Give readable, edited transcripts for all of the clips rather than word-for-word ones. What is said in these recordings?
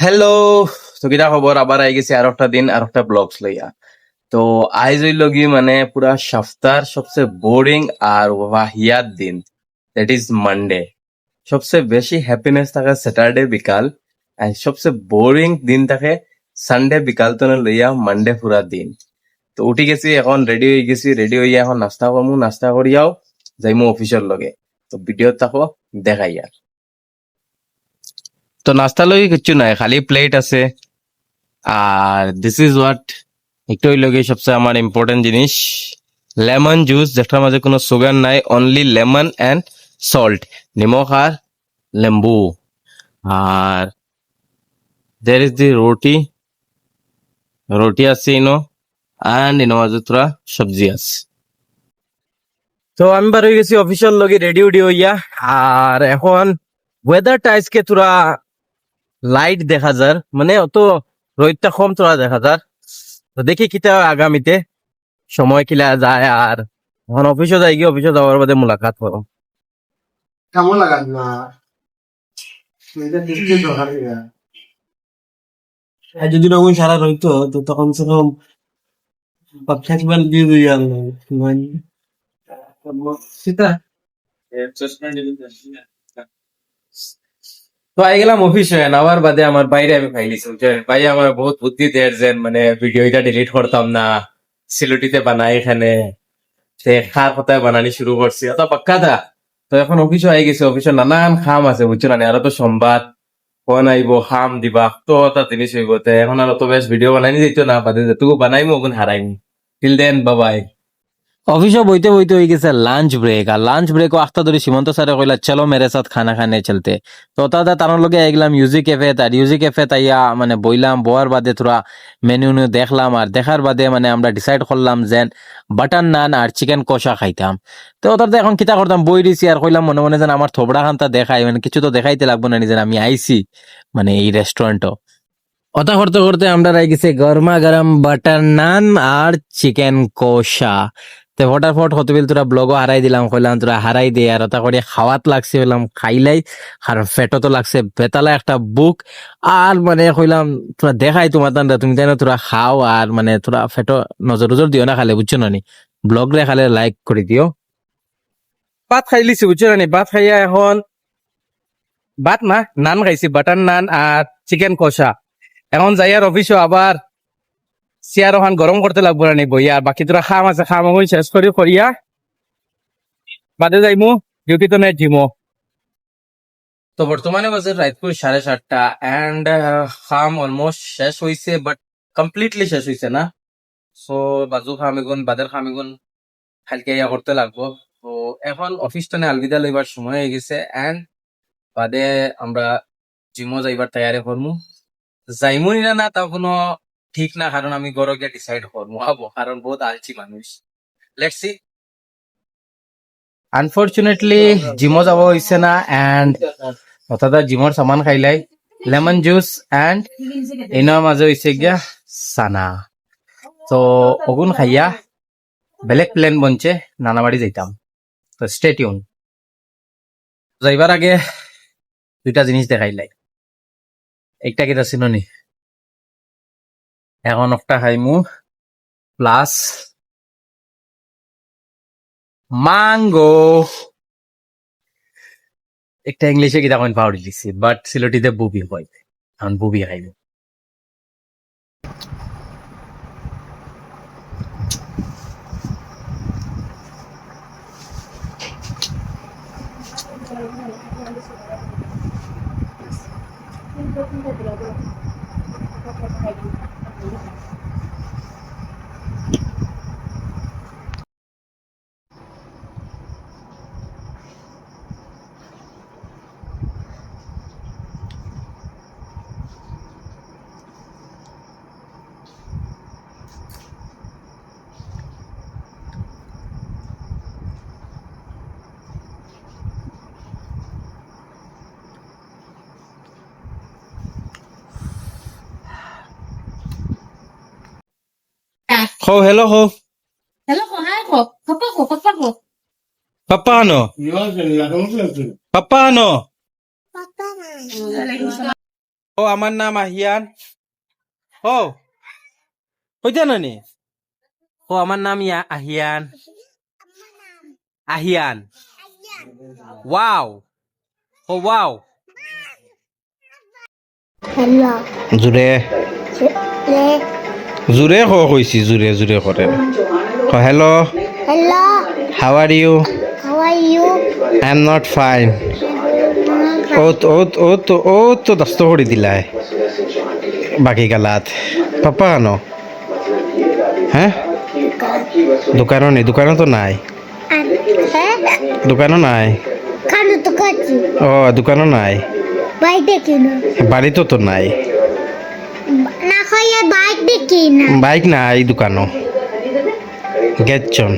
Hello, তো কিটা খবর? আবার আই গেছি আর একটা দিন আর একটা ব্লগস লইয়া। তো আইজ হইল কি মানে পুরা সপ্তাহের সবচেয়ে বোরিং আর ওয়াহিয়াত দিন, দ্যাট ইজ মানডে। সবচেয়ে বেশি হ্যাপিনেস থাকে স্যাটারডে বিকাল, আর সবচেয়ে বোরিং দিন থাকে সানডে বিকাল তো লইয়া মানডে পুরা দিন। তো উঠি গেছি, এখন রেডি হয়ে গেছি, রেডি হইয়া এখন নাস্তা করমু, নাস্তা করিয়াও যাইমু অফিসের লগে। তো ভিডিও থাকো দেখাই আর। তো নাস্তা লগে কিচ্ছু নাই, খালি প্লেট আছে। আর দিস ইজ হোয়াট, একটু হইল গিয়ে সবচেয়ে আমার ইম্পর্টেন্ট জিনিস, লেমন জুস, যেটার মাঝে কোনো সুগার নাই, অনলি লেমন অ্যান্ড সল্ট, নিমখ আর লেম্বু। আর দের ইজ দি রুটি, রুটি আছে ইনো, অ্যান্ড ইনো মাঝে তোরা সবজি আছে। তো আমি বার হয়ে গেছি অফিসের লগে রেডি উডি হইয়া। আর এখন ওয়েদারটা আজকে তোরা লাইট দেখা যার, মানে অত রোদটা কম তোরা দেখা যার। তো দেখি কিতা আগামীতে সময় কিলা যায়। আর এখন অফিসে যাই, গিয়ে অফিসে যাওয়ার বাদে মোলাকাত করো। কেমন লাগাল না এটা দেখতে দরকার ইয়া। আর যদি রঙিন সারা রইতো তো তখন সেরকম পাবলিক দিয়ে দিয়ে গেল মানে সেটা তো আই গেলাম অফিসে, নামার বাদে আমার বাইরে আমি ফাইলিছি, বুঝছেন ভাই আমার বহুত বুদ্ধি দেয় যেন মানে ভিডিওটা ডিলিট করতাম না, সিলুটিতে বানাই এখানে, সে খার কথায় বানানি শুরু করছি অত পাক্কা দা। তো এখন অফিসে আই গেছে, অফিসে নানান খাম আছে বুঝছো না, আরো তো সংবাদ কোন আইব, খাম দিবা তো তা জিনিস হইব। তে এখন আর অত বেশ ভিডিও বানাই দিত না, বাদে যেটুকু বানাইমু ওগুন হারাইমু। টিল দেন বাবাই। অফিসে বইতে বইতে হয়ে গেছে লাঞ্চ ব্রেক। আর লাঞ্চ ব্রেক আখতা ধরে সীমন্ত স্যারে কইলা চলো মেরে সাথ খানা খানে চলতে। তো তাদের তার লগে আইগলাম ইউজি ক্যাফে। তার ইউজি ক্যাফে তাইয়া মানে বইলাম, বয়ার বাদে তোরা মেনু দেখলাম। আর দেখার বাদে মানে আমরা ডিসাইড করলাম যে বাটার নান আর চিকেন কষা খাইতাম। তো তাদের এখন কিতা করতাম, বই দিছি আর কইলাম মনে মনে যেন আমার থবড়া খানটা দেখাই, মানে কিছু তো দেখাইতে লাগবো না নিজের, আমি আইছি মানে এই রেস্টুরেন্টও। ওটা করতে করতে আমরা রাই গেছে গরমা গরম বাটার নান আর চিকেন কষা। তো ফটাফট হতে বিল তোরা ব্লগও হারাই দিলাম, কইলাম তোরা হারাই দে। আর ওটা করে খাওয়াত লাগছে, বললাম খাইলাই। আর ফেটো তো লাগছে বেতালা একটা বুক। আর মানে কইলাম তোরা দেখাই তোমার তান্ডা, তুমি তাই না তোরা খাও। আর মানে তোরা ফেটো নজর নজর দিও না খালে, বুঝছো না নি? ব্লগ রে খালে লাইক করে দিও। ভাত খাই লিছি বুঝছো না নি? ভাত খাইয়া এখন ভাত না, নান খাইছি, বাটার নান আর চিকেন কষা। এখন যাই আর অফিসও আবার চেয়ার ওখান গরম করতে লাগবো না নি বইয়া। আর বাকি তোরা খাম আছে, খাম এখন শেষ করি করিয়া বাদে যাইমু ডিউটি তো নেই জিমো। তো বর্তমানে বাজে রাতপুর 7:30 এন্ড খাম অলমোস্ট শেষ হইছে, বাট কমপ্লিটলি শেষ হইছে না। সো বাজু খামিগুন বাদের খামিগুন খালকে ইয়া করতে লাগবো। তো এখন অফিস তো আলবিদা লইবার সময় হয়ে গেছে, এন্ড বাদে আমরা জিমও যাইবার তৈয়ারি করমু। যাইমু না না তাও কোনো ঠিক না, কারণ আমি গড় গিয়ে ডিসাইড করবো হবো, কারণ বহুত আলছি মানুষ। Let's see. আনফরচুনেটলি জিমও যাব হইছে না, এন্ড অর্থাৎ জিমর সামান খাইলাই লেমন জুস এন্ড এনার মাঝে হইছে গিয়া সানা। তো ওগুন খাইয়া বেলেগ প্ল্যান বনছে, নানাবাড়ি যাইতাম। তো স্টে টিউন। যাইবার আগে দুইটা জিনিস দেখাইলাই, একটা কিটা চিননি, এখন একটা খাইমু প্লাস ম্যাঙ্গো। একটা ইংলিশে কিতা কইন পাউরি লিখছি, বাট সিলেটিতে বুবি কয়, এখন বুবি খাইমু। Ho, hello, ho. Hello ko, hi ko. Papa ko. Paano? Paano? ও আমার নাম আহিয়ান ও কইতে নানি ও আমার নাম আহিয়ান আহিয়ান ওয়াও ও ওয়াও Hello. জুরে Le. জুরে কইছি জুরে জুরে করে hello Hello. How are you How are you? I am not fine ও তো দস্ত করে দিলায় বাকি গালাত পাপা আনো হ্যাঁ দোকানও তো নাই দোকানও নাই Kano to kachi. ও দোকানও নাই Bike dekino. বাড়িতেও তো নাই Na kaya bike dekina. Bike নাই দোকানও গেছন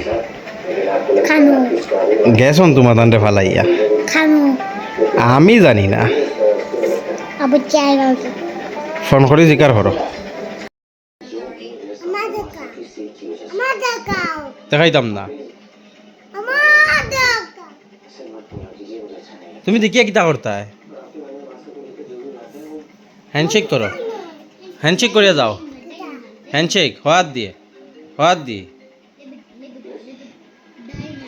Kano. গেছন তোমার দান্ডে ফালাইয়া Kano. আমি জানি না Abu chai gaji. ফোন করে জিকার করো Amadaka. Amadaka. দেখাইতাম না Amadaka. তুমি দেখিয়া কিতা করতায় হ্যান্ডশেক করো হ্যান্ডশেক করিয়া যাও হ্যান্ডশেক হাত দিয়ে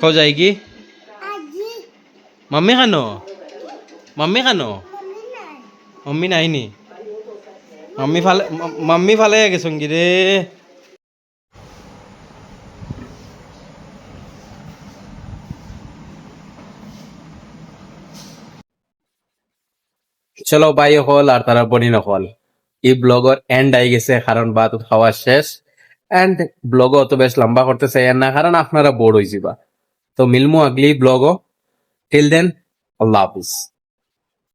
কো যাই কি Aji. মাম্মি খানো মাম্মি নাইনি মাম্মি ফালে গেছ কি রে চলো বাই হল আর তারা বনি নহল এই ব্লগর এন্ড আই গেছে কারণ ভাত খাওয়া শেষ এন্ড ব্লগ অত বেশ লম্বা করতে চাই না কারণ আপনারা বোর হয়ে যাবা তো মিলমু আগলি ব্লগ টিল দেন আল্লাহ হাফিজ